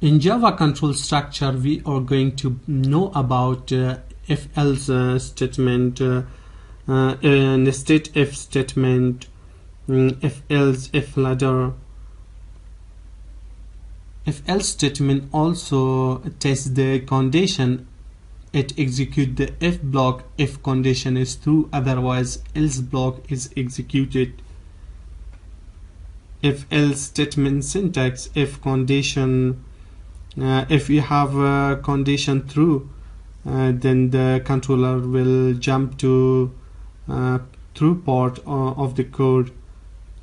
In Java control structure, we are going to know about if-else statement, nested if statement, if-else, if-ladder. If-else statement also tests the condition. It executes the if block if condition is true, otherwise else block is executed. If-else statement syntax: if condition, if you have a condition true, then the controller will jump to true part of the code,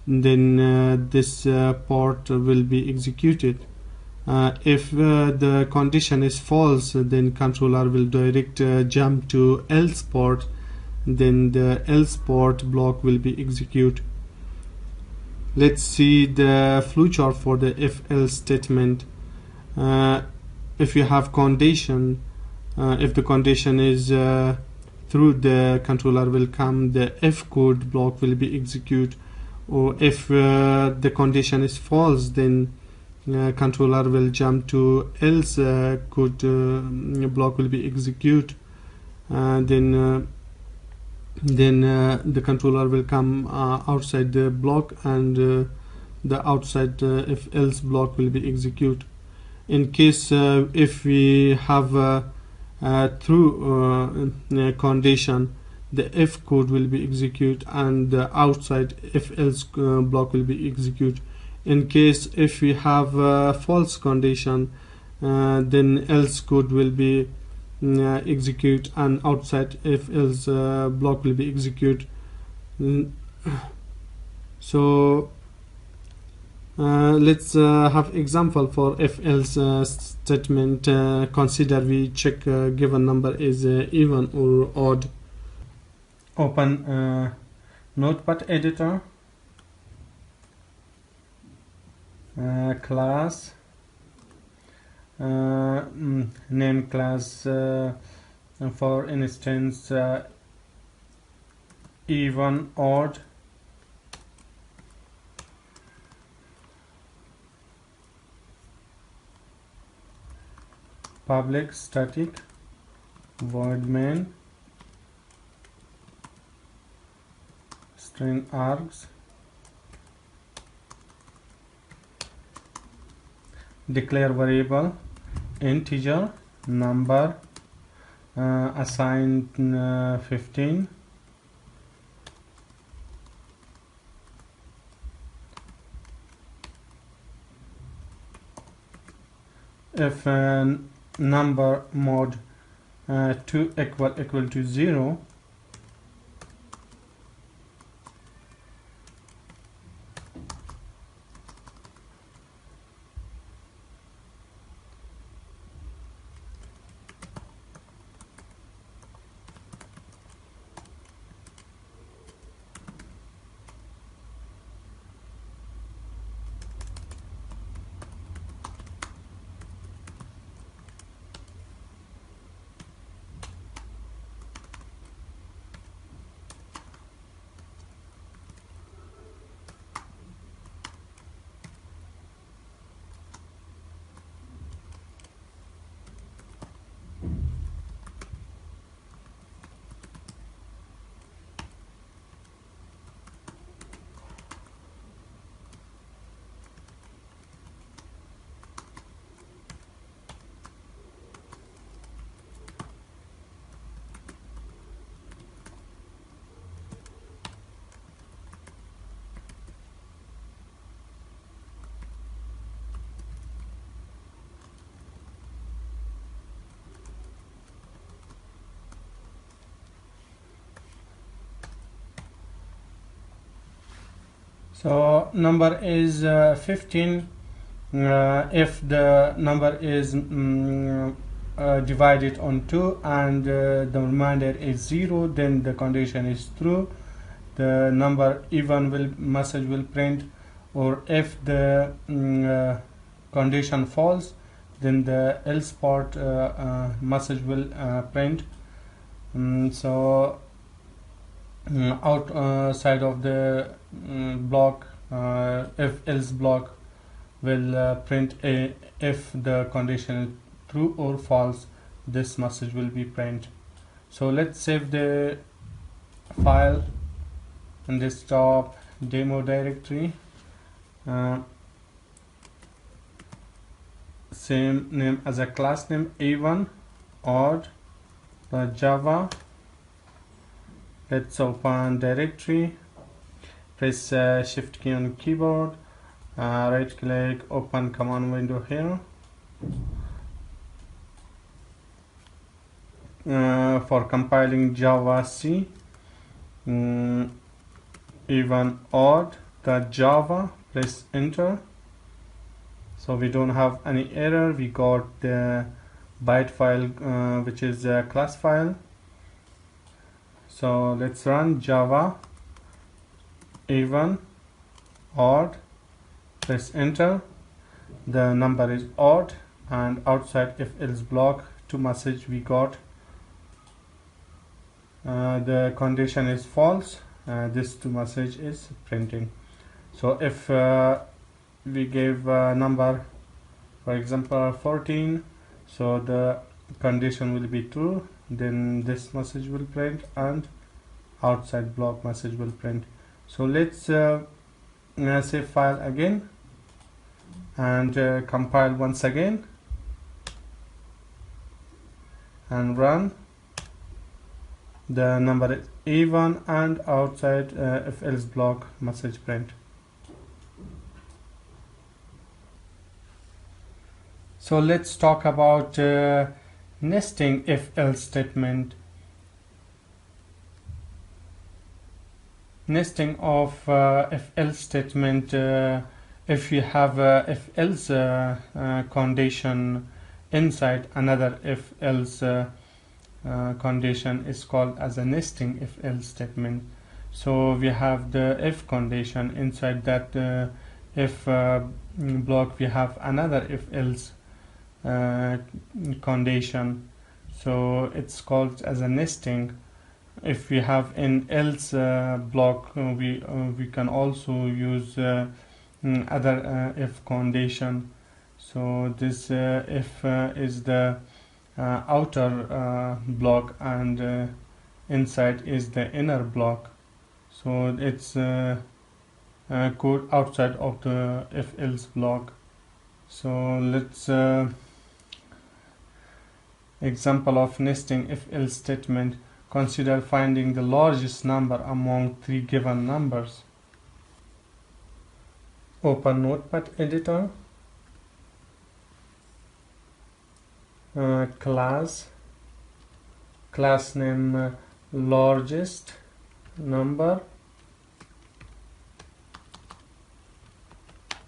then this part will be executed. If the condition is false, then controller will direct jump to else part, then the else part block will be executed. Let's see the flowchart for the if-else statement. If you have condition, if the condition is true, the controller will come, the if code block will be executed. Or if the condition is false, then controller will jump to else code block will be executed. Then the controller will come outside the block, and the outside if else block will be executed. In case if we have a true condition, the if code will be executed and the outside if else block will be executed. In case if we have a false condition, then else code will be execute and outside if else block will be executed. So let's have example for if else statement. Consider we check given number is even or odd. Open notepad editor, class, name class for instance even, odd, public static void main, string args, declare variable integer number, assign 15, if number mod 2 equal to 0, so number is 15. If the number is divided on 2 and the remainder is 0, then the condition is true, the number even message will print. Or if the condition false, then the else part message will print. So outside of the block, if else block, will print a if the condition is true or false, this message will be print. So let's save the file in this top demo directory. Same name as a class name, a1 odd the java. Let's open directory, press shift key on keyboard, right click, open command window here. For compiling java c, even odd the java, press enter. So we don't have any error, we got the byte file which is a class file. So let's run java even odd, press enter. The number is odd, and outside if else block to message we got the condition is false. This to message is printing. So if we gave a number, for example 14, so the condition will be true, then this message will print and outside block message will print. So let's save file again and compile once again and run. The number is even and outside if else block message print. So let's talk about nesting if else statement. Nesting of if else statement, if you have a if else condition inside another if else condition is called as a nesting if else statement. So we have the if condition, inside that if block we have another if else condition, so it's called as a nesting. If we have an else block, we can also use other if condition. So this if is the outer block, and inside is the inner block, so it's code outside of the if else block. So let's example of nesting if else statement. Consider finding the largest number among three given numbers. Open notepad editor, class name largest number,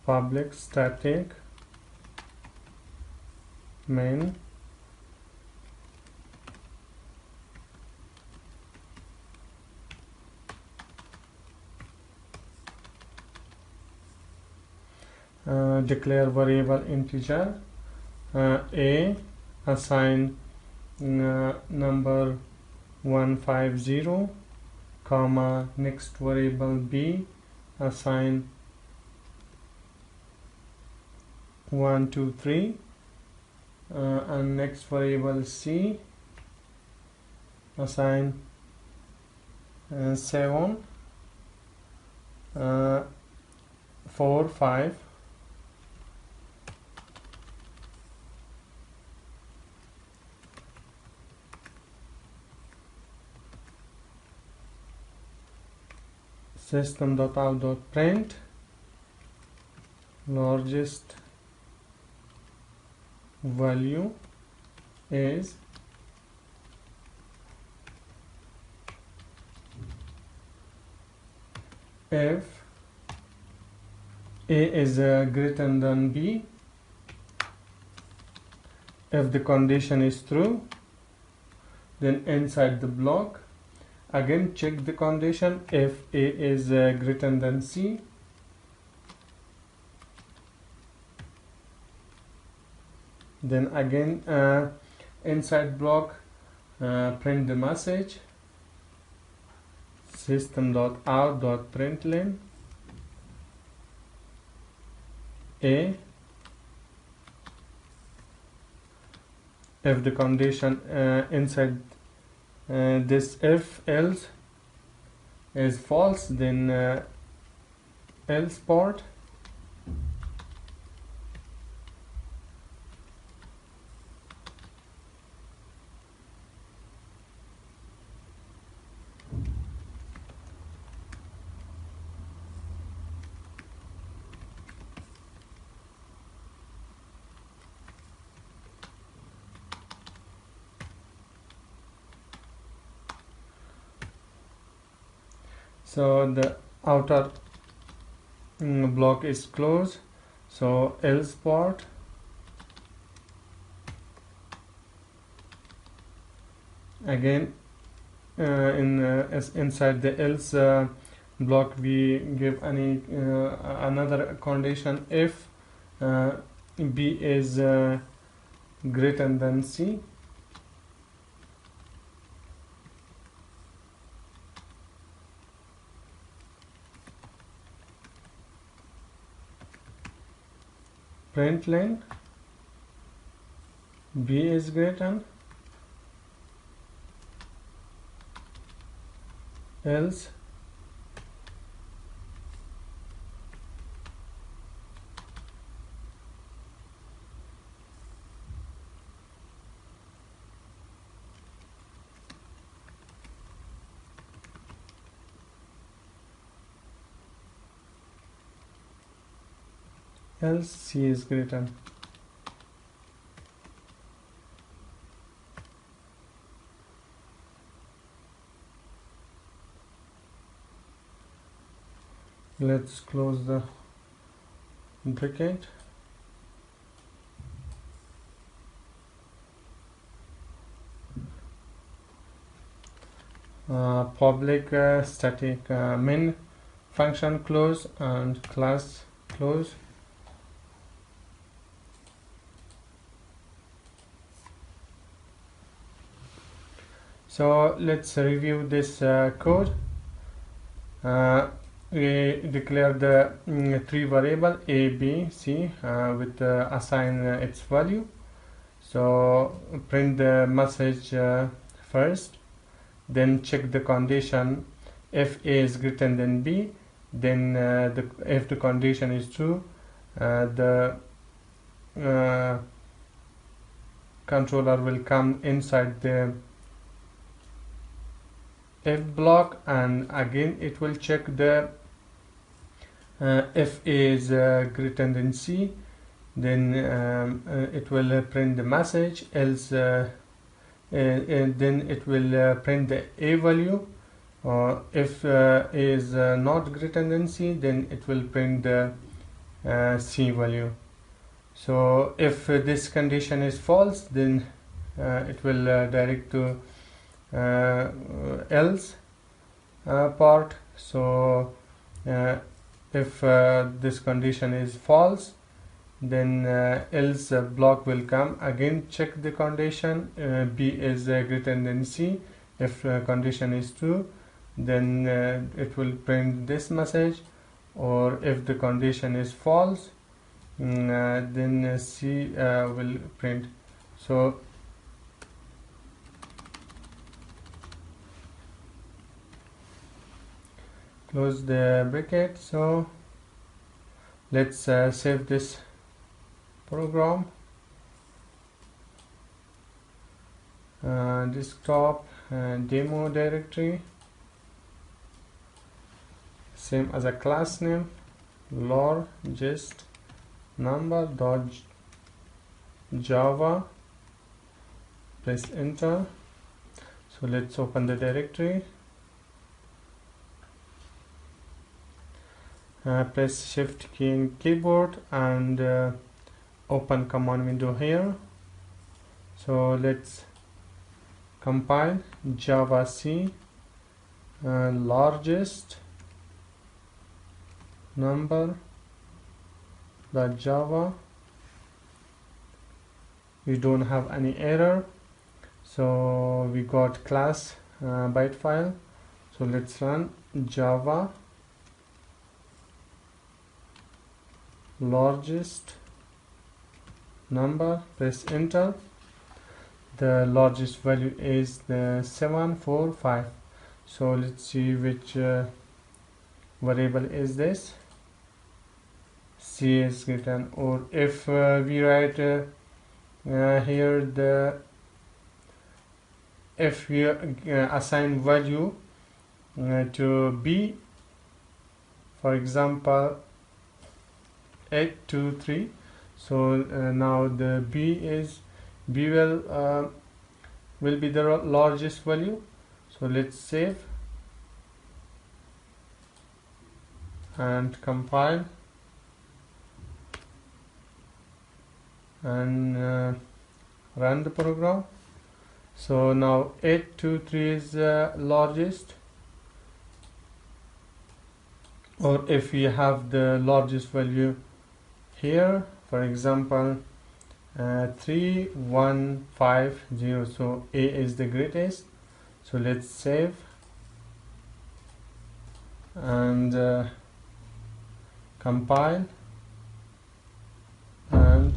public static main, declare variable integer a, assign number 150, comma, next variable b, assign 123, and next variable c, assign 7, 4, 5. System.out.print largest value is if a is greater than b, if the condition is true, then inside the block again check the condition if a is greater than c, then again inside block print the message system.out.println A. If the condition inside this if else is false, then else part. So the outer block is closed, so else part. Again inside the else block we give another condition if B is greater than C. Print line B is greater, else C is greater. Let's close the bracket. Public static main function close and class close. So let's review this code. We declare the three variable a, b, c with assign its value. So print the message first, then check the condition if a is greater than b, then if the condition is true, the controller will come inside the if block, and again it will check the if a is greater than c, then it will print the message, else and then it will print the a value. If a is not greater than c, then it will print the c value. So if this condition is false, then it will direct to else part. So if this condition is false, then else block will come, again check the condition, b is greater than c. If condition is true, then it will print this message, or if the condition is false, then c will print. So close the bracket. So let's save this program. Desktop demo directory, same as a class name, largest number.java. Press enter. So let's open the directory. Press shift key in keyboard and open command window here. So let's compile java c largest number.java. We don't have any error, so we got class byte file. So let's run java largest number, press enter. The largest value is the 745. So let's see which variable is this. C is written, or if we write here the, if we assign value to B, for example 823, so now the B will be the largest value. So let's save and compile and run the program. So now 823 is largest, or if we have the largest value here, for example 3150, so A is the greatest. So let's save and compile and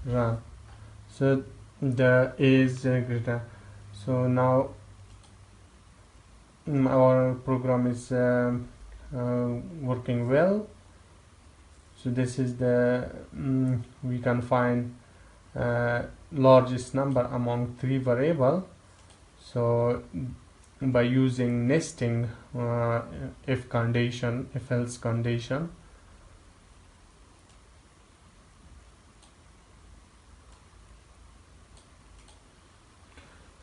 run. So the A is greater. So now our program is working well. So this is the we can find largest number among three variables. So by using nesting if condition, if else condition.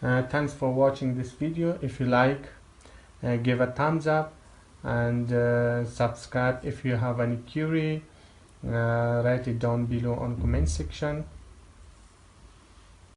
Thanks for watching this video. If you like, give a thumbs up and subscribe. If you have any query, write it down below on comment section.